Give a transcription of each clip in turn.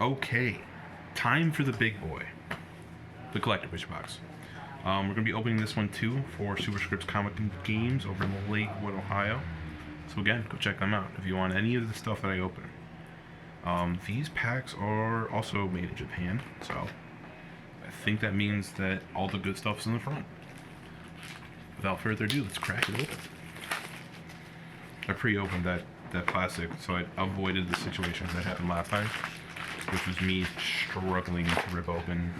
Okay, time for the big boy, the collector booster box. We're going to be opening this one too for Superscripts Comic Games over in Lakewood, Ohio. So again, go check them out if you want any of the stuff that I open. These packs are also made in Japan, so I think that means that all the good stuff's in the front. Without further ado, let's crack it open. I pre-opened that plastic, so I avoided the situation that happened last time, which was me struggling to rip open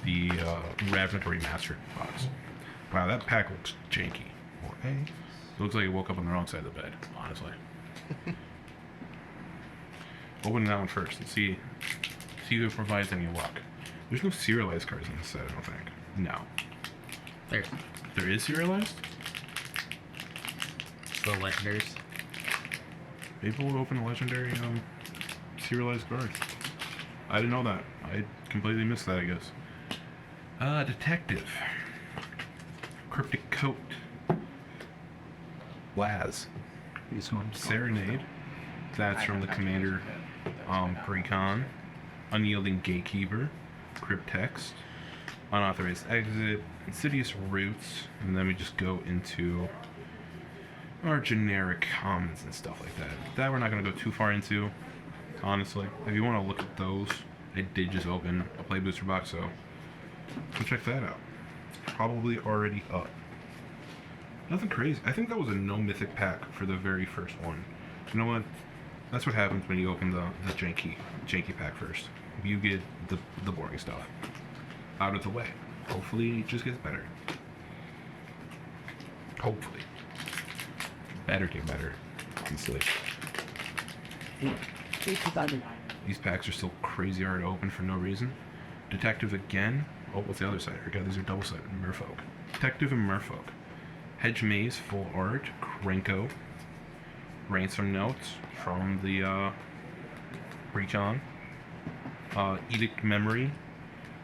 the Ravnica Remastered box. Wow, that pack looks janky. Okay. It looks like it woke up on the wrong side of the bed, honestly. Open that one first and see if it provides any luck. There's no serialized cards in this set, I don't think. No. There is serialized? The legendaries. People would open a legendary serialized card. I didn't know that. I completely missed that, I guess. Detective. Cryptic Coat. Laz. Serenade. That's from the Commander Precon. Unyielding Gatekeeper. Cryptext. Unauthorized Exit. Insidious Roots. And then we just go into our generic commons and stuff like that. That we're not going to go too far into, honestly. If you want to look at those, I did just open a play booster box, so go check that out. Probably already up. Nothing crazy. I think that was a no mythic pack for the very first one. You know what? That's what happens when you open the janky pack first. You get the boring stuff out of the way. Hopefully it just gets better. Hopefully. Better get better. Easily. These packs are still crazy hard to open for no reason. Detective again. Oh, what's the other side? Okay, these are double-sided. Merfolk. Detective and Merfolk. Hedge Maze, full art. Krenko. Ransom Notes from the Recon. Edict Memory.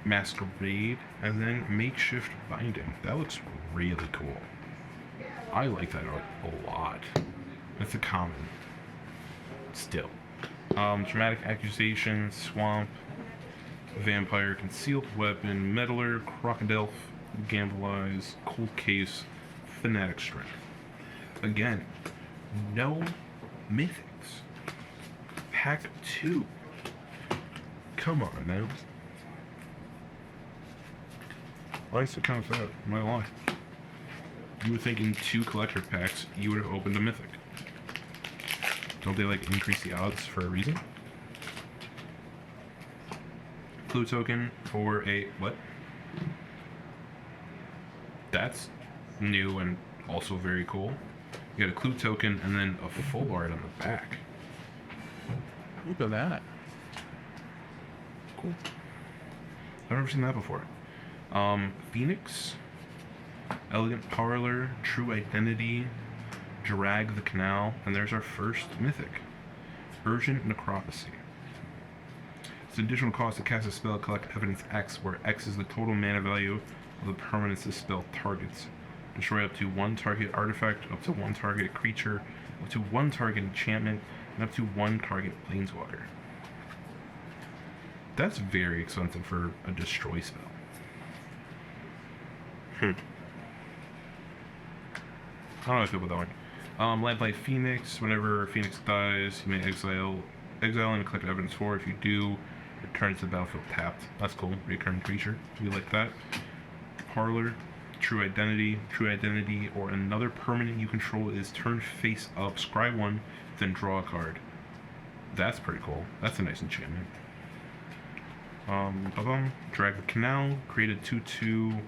Masquerade. And then Makeshift Binding. That looks really cool. I like that art a lot. That's a common. Still. Dramatic Accusation, Swamp, Vampire, Concealed Weapon, Meddler, Crocodile, Gamble Eyes, Cold Case, Fanatic Strength. Again, no mythics. Pack 2. Come on now. I used to kind of sad, my life. You would think in 2 collector packs, you would have opened a mythic. Don't they, like, increase the odds for a reason? Clue token for a... what? That's new and also very cool. You got a clue token and then a full art on the back. Look at that. Cool. I've never seen that before. Phoenix... Elegant Parlor, True Identity, Drag the Canal, and there's our first mythic. Urgent Necropsy. It's an additional cost to cast a spell, collect evidence X, where X is the total mana value of the permanence this spell targets. Destroy up to 1 target artifact, up to 1 target creature, up to 1 target enchantment, and up to 1 target planeswalker. That's very expensive for a destroy spell. I don't know how I feel about that one. Lamplight Phoenix. Whenever Phoenix dies, you may exile and collect evidence for. If you do, return to the battlefield tapped. That's cool. Recurring creature. We like that. Parlor. True Identity. True Identity or another permanent you control is turned face up. Scry 1, then draw a card. That's pretty cool. That's a nice enchantment. Drag the Canal. Create a 2/2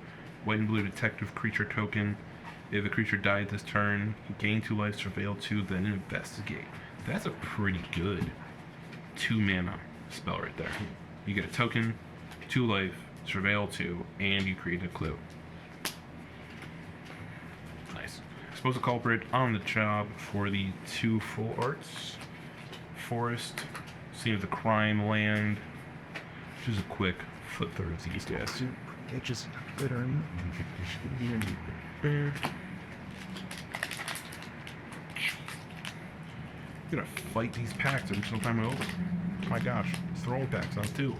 white and blue detective creature token. If a creature died this turn, gain 2 life, surveil 2, then investigate. That's a pretty good 2 mana spell right there. You get a token, 2 life, surveil 2, and you create a clue. Nice. Expose a culprit on the job for the 2 full arts. Forest, Scene of the Crime Land. Just a quick flip through of these guys. It just literally. I'm gonna fight these packs every single time I open. My gosh, throwing packs on too.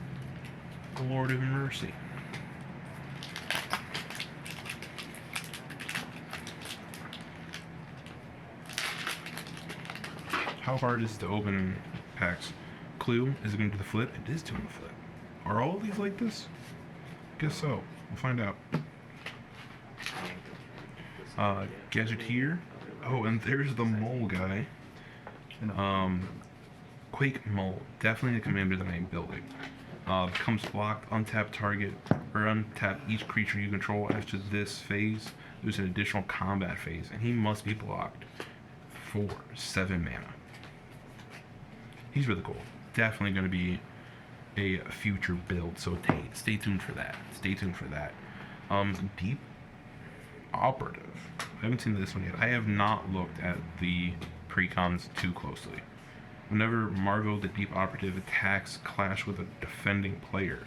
Lord of mercy. How hard is it to open packs? Clue, is it going to do the flip? It is doing the flip. Are all of these like this? Guess so. We'll find out. Gadgeteer. Oh, and there's the mole guy. Quake mole. Definitely the commander of the main building. Becomes blocked, untap target, or untap each creature you control. After this phase, there's an additional combat phase, and he must be blocked for 7 mana. He's really cool. Definitely going to be a future build, so stay tuned for that. Stay tuned for that. Deep Operative. I haven't seen this one yet. I have not looked at the precons too closely. Whenever Margot the Deep Operative attacks clash with a defending player,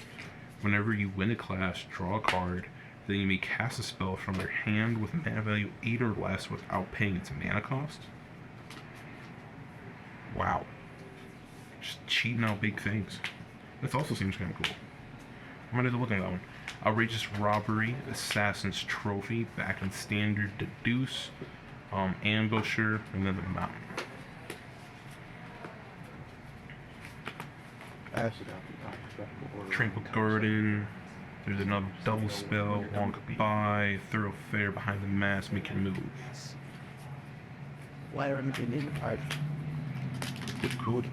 whenever you win a clash, draw a card, then you may cast a spell from their hand with mana value 8 or less without paying its mana cost. Wow. Just cheating out big things. This also seems kind of cool. I'm gonna look at that one. Outrageous Robbery, Assassin's Trophy, back in Standard, Deduce, Ambusher, and then the Mountain. Tranquil Garden. There's another double spell, walk by, Thoroughfare behind the mask, make your move. Why are we in card? Good.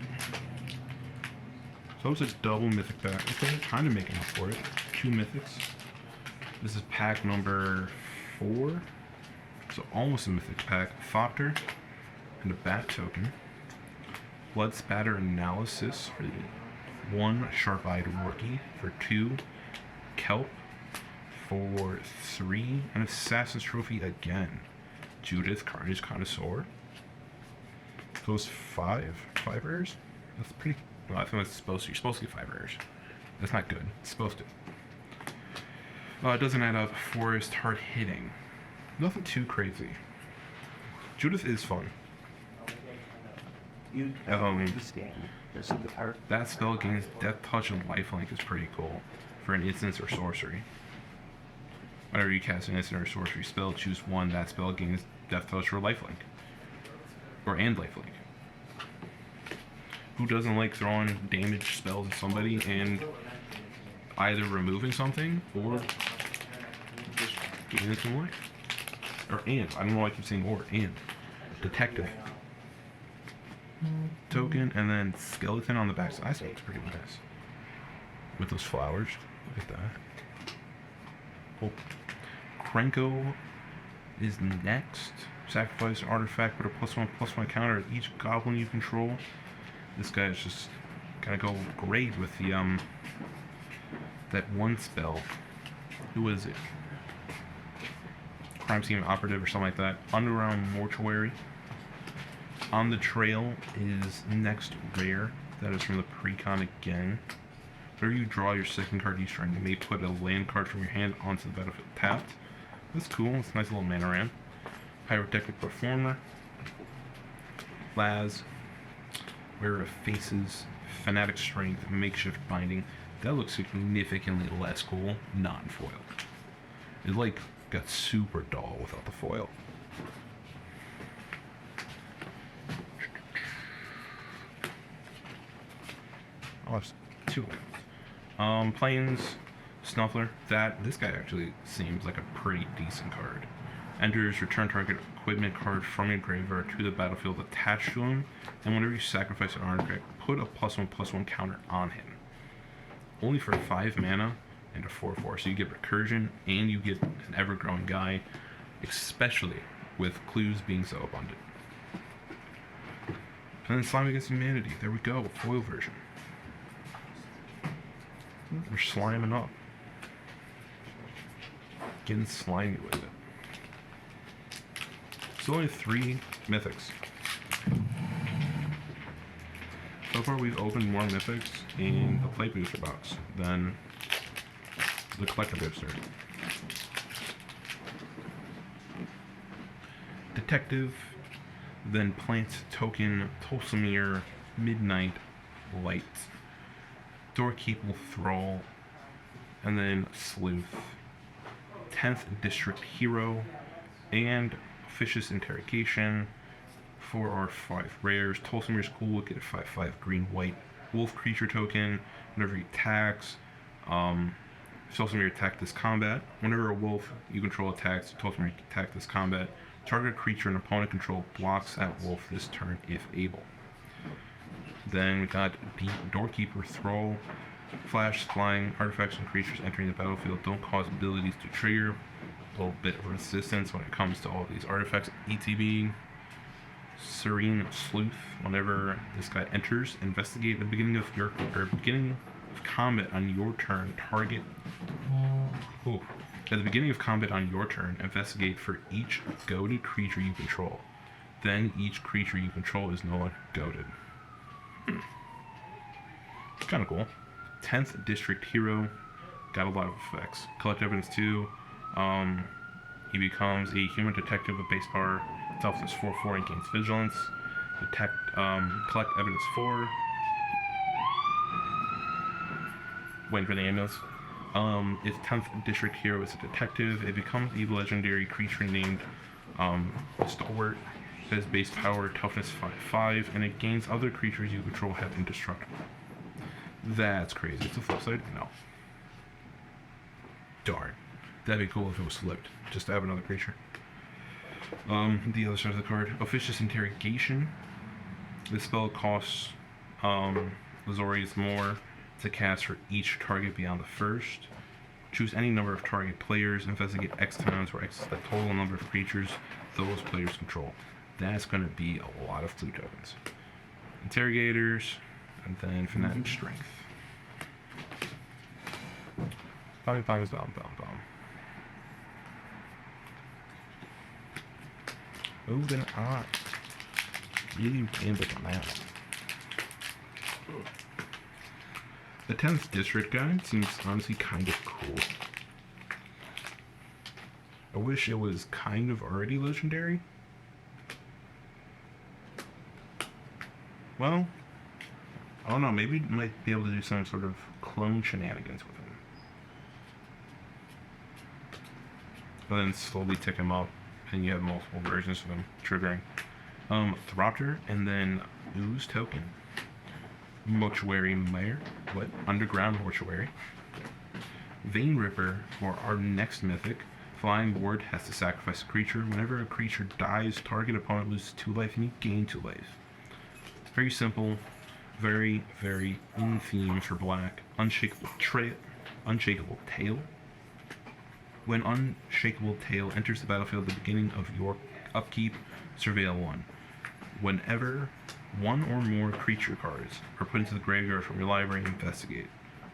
So it's a double mythic pack. Okay, kind of making up for it. 2 mythics. This is pack number 4. So almost a mythic pack. Thopter and a bat token. Blood Spatter Analysis for the 1 Sharp-Eyed Rookie. For 2 Kelp. For 3 an Assassin's Trophy again. Judith, Carnage Connoisseur. Those 5 rares? That's pretty. Well, I think that's supposed to. You're supposed to get 5 rares. That's not good. It's supposed to. It doesn't add up. Forest Hard Hitting. Nothing too crazy. Judith is fun. That spell gains Death Touch and Lifelink is pretty cool for an instance or sorcery. Whenever you cast an instant or sorcery spell, choose one. That spell gains Death Touch or Lifelink. And Lifelink. Who doesn't like throwing damage spells at somebody and either removing something or just gaining some life? Or and. I don't know why I keep saying or. And. Detective. Token, and then Skeleton on the back side. That looks pretty nice. With those flowers. Look at that. Cool. Krenko is next. Sacrifice an artifact with a +1/+1 counter at each goblin you control. This guy is just gonna go great with the that one spell. Who is it? Crime Scene Operative or something like that. Underground Mortuary. On the Trail is next rare. That is from the precon again. Whenever you draw your second card each turn, you may put a land card from your hand onto the battlefield tapped. That's cool. It's a nice little mana ramp. Pyrotechnic Performer. Laz. Wearer of Faces. Fanatic Strength. Makeshift Binding. That looks significantly less cool non-foil. It like got super dull without the foil. Oh, that's 2 lands. Plains Snuffler. This guy actually seems like a pretty decent card. Enters, return target equipment card from your graveyard to the battlefield attached to him, and whenever you sacrifice an artifact, put a +1/+1 counter on him. Only for 5 mana and a 4/4, so you get recursion and you get an ever-growing guy, especially with clues being so abundant. And then Slime Against Humanity. There we go, foil version. We're sliming up. Getting slimy with it. Still only 3 mythics. So far we've opened more mythics in the play booster box than the collector booster. Detective, then Plant Token, Tulsamir, Midnight Light. Doorkeeper Thrall, and then Sleuth. 10th District Hero, and Officious Interrogation. 4/5 rares. Tolsimir's Cool will get a 5/5 green-white wolf creature token. Whenever he attacks, Tolsimir attack this combat. Whenever a wolf you control attacks, Tolsimir attack this combat. Target creature an opponent control blocks that wolf this turn if able. Then we got Doorkeeper Thrall. Flash, flying, artifacts and creatures entering the battlefield don't cause abilities to trigger. A little bit of resistance when it comes to all of these artifacts. ETB. Serene Sleuth. Whenever this guy enters, investigate at the beginning of combat on your turn. Target. Ooh. At the beginning of combat on your turn, investigate for each goaded creature you control. Then each creature you control is no longer goaded. Kind of cool. 10th District Hero. Got a lot of effects. Collect evidence 2. He becomes a human detective with base power. Toughness 4/4 and gains vigilance. Collect evidence 4. Waiting for the ambulance. If 10th District Hero is a detective, it becomes a legendary creature named Stalwart. It has base power, toughness 5/5, and it gains other creatures you control have indestructible. That's crazy. It's a flip side? No. Darn. That'd be cool if it was flipped. Just to have another creature. The other side of the card. Officious Interrogation. This spell costs Azorius more to cast for each target beyond the first. Choose any number of target players. Investigate X times, where X is the total number of creatures those players control. That's going to be a lot of clue tokens. Interrogators, and then Fanatic Strength. Bomb. Moving on. Really rambling now. The 10th District guy seems honestly kind of cool. I wish it was kind of already legendary. Well, I don't know, maybe you might be able to do some sort of clone shenanigans with him. But then slowly tick him up, and you have multiple versions of him triggering. Thropter, and then Ooze token. Mortuary Mare. What? Underground Mortuary. Vein Ripper for our next mythic. Flying ward has to sacrifice a creature. Whenever a creature dies, target opponent loses 2 life and you gain 2 life. Very simple. Very, very in theme for black. Unshakable Tail. When Unshakable Tail enters the battlefield at the beginning of your upkeep, surveil 1. Whenever one or more creature cards are put into the graveyard from your library, investigate.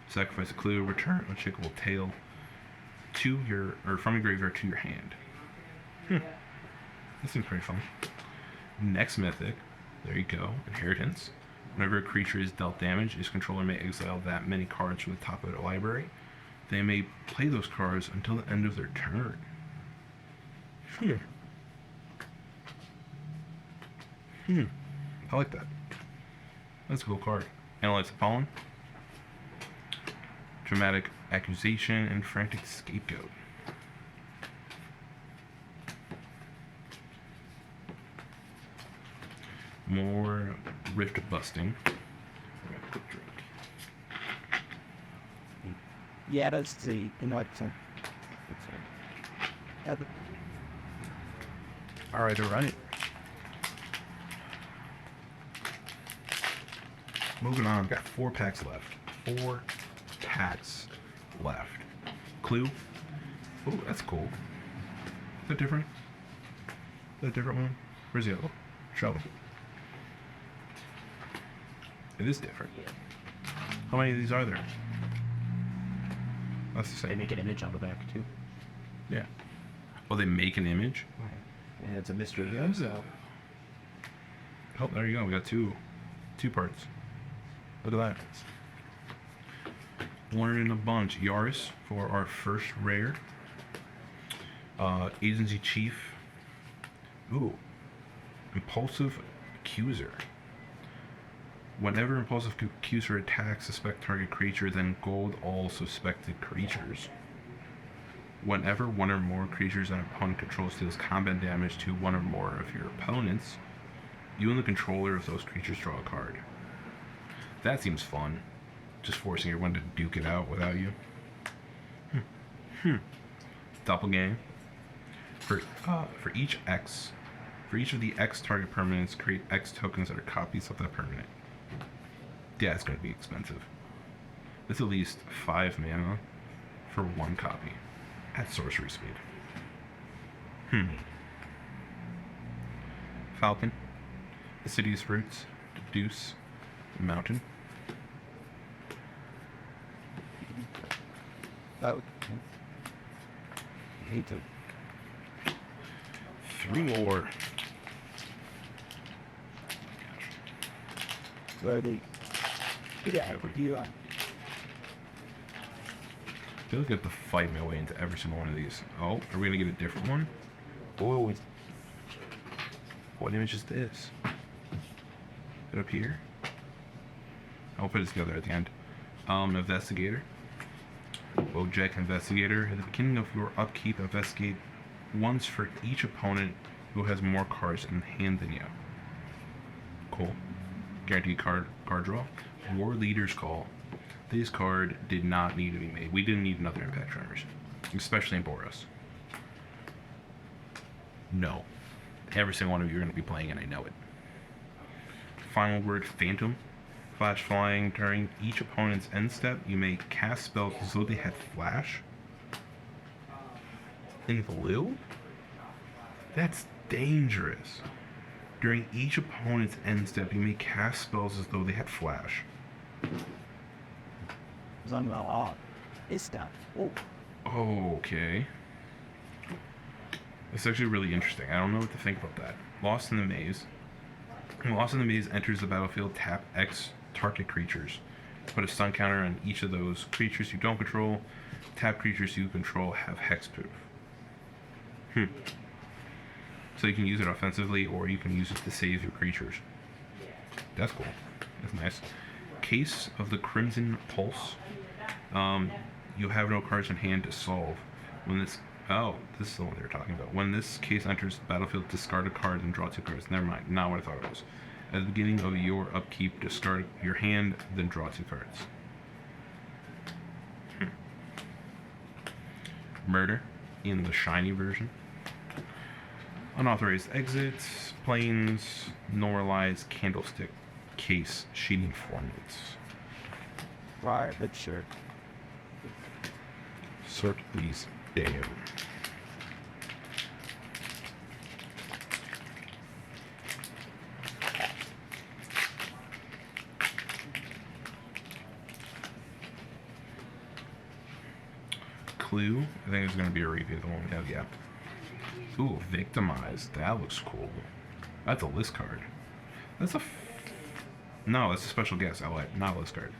Sacrifice a clue, return Unshakable Tail from your graveyard to your hand. That seems pretty fun. Next mythic, there you go, Inheritance. Whenever a creature is dealt damage, its controller may exile that many cards from the top of their library. They may play those cards until the end of their turn. I like that. That's a cool card. Analyze the Pollen. Dramatic Accusation and Frantic Scapegoat. More Rift Busting. Quick drink. Yeah, that's the invitation. Alright, alright. Moving on, got 4 packs left. 4 packs left. Clue. Oh, that's cool. Is that different? Is that a different one? Where's the other one? Show them. It is different. How many of these are there? That's the They same. make an image on the back too. Yeah. Oh, they make an image? And it's a mystery game, so. Oh, there you go. We got two parts. Look at that. One in a bunch. Yaris for our first rare. Agency Chief. Ooh. Impulsive Accuser. Whenever impulsive accuser attacks suspect target creature, then gold all suspected creatures. Whenever one or more creatures an opponent controls deals combat damage to one or more of your opponents, you and the controller of those creatures draw a card. That seems fun. Just forcing everyone to duke it out without you. Doppelgang. For each of the X target permanents, create X tokens that are copies of that permanent. Yeah, it's going to be expensive. It's at least 5 mana for 1 copy at sorcery speed. Falcon, Assiduous Roots, Deuce, Mountain. Oh, I hate to. 3 more. Ready. Yeah, you are. I feel like I have to fight my way into every single one of these. Oh, are we going to get a different one? Oh, what image is this? Is it up here? I'll put it together at the end. Investigator. Wojek Investigator. At the beginning of your upkeep, investigate once for each opponent who has more cards in hand than you. Cool. Guaranteed card draw. War Leader's Call. This card did not need to be made. We didn't need another Impact Tremors, especially in Boros. No. Every single one of you are going to be playing, and I know it. Final Word, Phantom. Flash flying. During each opponent's end step, you may cast spells as though they had flash. In blue? That's dangerous. During each opponent's end step, you may cast spells as though they had flash. It's done. Oh. Okay. It's actually really interesting. I don't know what to think about that. Lost in the Maze. Lost in the Maze enters the battlefield, tap X target creatures. Put a stun counter on each of those creatures you don't control. Tap creatures you control have hexproof. So you can use it offensively, or you can use it to save your creatures. That's cool. That's nice. Case of the Crimson Pulse. You have no cards in hand to solve. When this... Oh, this is the one they were talking about. When this case enters the battlefield, discard a card and draw 2 cards. Never mind. Not what I thought it was. At the beginning of your upkeep, discard your hand, then draw 2 cards. Murder in the shiny version. Unauthorized exits, planes, normalized candlestick, case, sheeting formats. Right, but sure. Sort these down. Clue, I think it's going to be a review, the one we have, yeah. Ooh, Victimized. That looks cool. That's a list card. That's a... No, that's a special guest. Not a list card.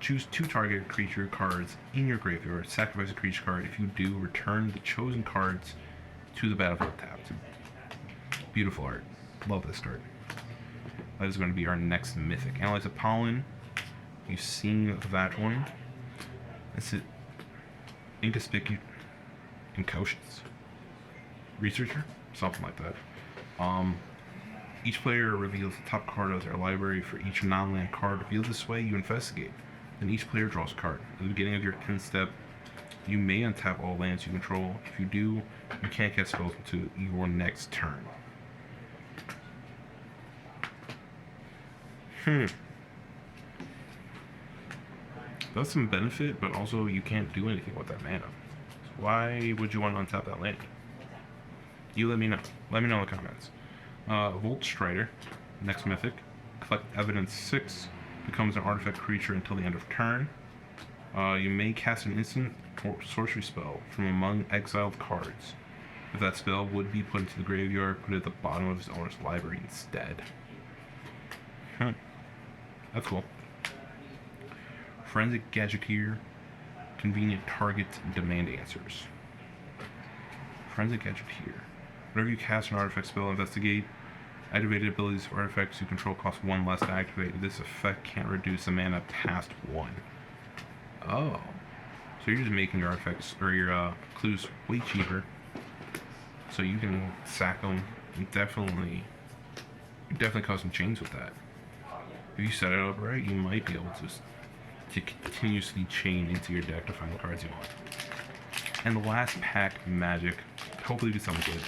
Choose 2 target creature cards in your graveyard. Sacrifice a creature card. If you do, return the chosen cards to the battlefield tapped. Beautiful art. Love this card. That is going to be our next mythic. Analyze a Pollen. You've seen that one. It's it. Inconspicuous. Incautious. Researcher? Something like that. Each player reveals the top card of their library for each non-land card revealed this way. You investigate. Then each player draws a card. At the beginning of your 10th step, you may untap all lands you control. If you do, you can't cast spells until your next turn. That's some benefit, but also you can't do anything with that mana. So why would you want to untap that land? You let me know. Let me know in the comments. Volt Strider, next mythic. Collect evidence 6. Becomes an artifact creature until the end of turn. You may cast an instant or sorcery spell from among exiled cards. If that spell would be put into the graveyard, put it at the bottom of his owner's library instead. That's cool. Forensic Gadgeteer. Convenient target demand answers. Forensic Gadgeteer. Whenever you cast an artifact spell, investigate. Activated abilities for artifacts you control cost 1 less to activate. This effect can't reduce the mana past 1. Oh. So you're just making your artifacts, or your clues, way cheaper. So you can sack them. You definitely cause some chains with that. If you set it up right, you might be able to continuously chain into your deck to find the cards you want. And the last pack, Magic. Hopefully do something good.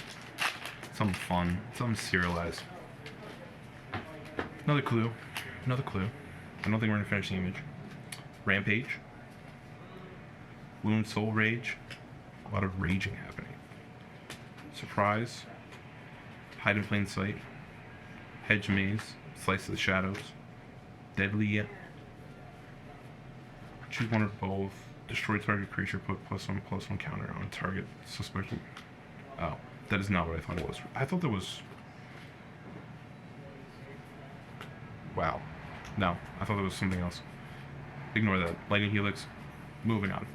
Something fun. Something serialized. Another clue. I don't think we're going to finish the image. Rampage. Wound Soul Rage. A lot of raging happening. Surprise. Hide in Plain Sight. Hedge Maze. Slice of the Shadows. Deadly. Choose one or both. Destroy target creature, put +1/+1 counter on target suspect. Oh, that is not what I thought it was. I thought that was... Wow. No, I thought that was something else. Ignore that. Lightning Helix. Moving on.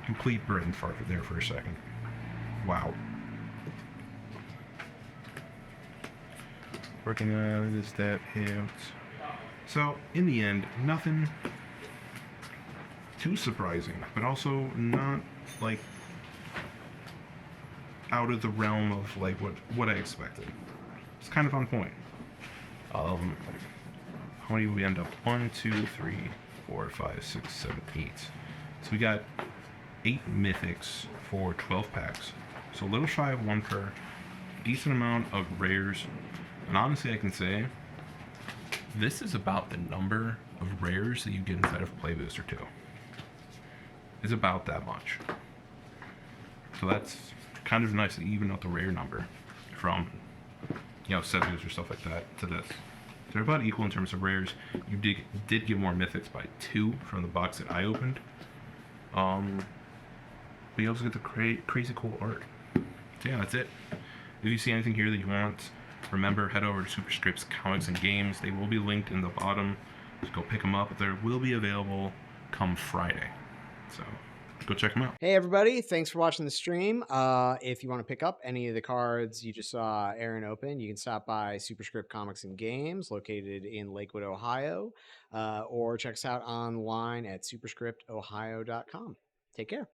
Complete brain fart there for a second. Wow. Working on this, that, here. So, in the end, nothing too surprising, but also not, like, out of the realm of, like, what I expected. It's kind of on point. How many do we end up? 1, 2, 3, 4, 5, 6, 7, 8. So we got 8 mythics for 12 packs. So a little shy of 1 per. Decent amount of rares. And honestly, I can say this is about the number of rares that you get inside of Play Booster 2. It's about that much. So that's kind of nice to even out the rare number from, set booster stuff like that to this. They're about equal in terms of rares. You did get more mythics by 2 from the box that I opened. But you also get the crazy cool art. So yeah, that's it. If you see anything here that you want, remember, head over to Superscript's Comics and Games. They will be linked in the bottom. Just go pick them up. They will be available Friday. So go check them out. Hey everybody, thanks for watching the stream. If you want to pick up any of the cards you just saw Aaron open, you can stop by Superscript Comics and Games, located in Lakewood, Ohio, or check us out online at superscriptohio.com. Take care.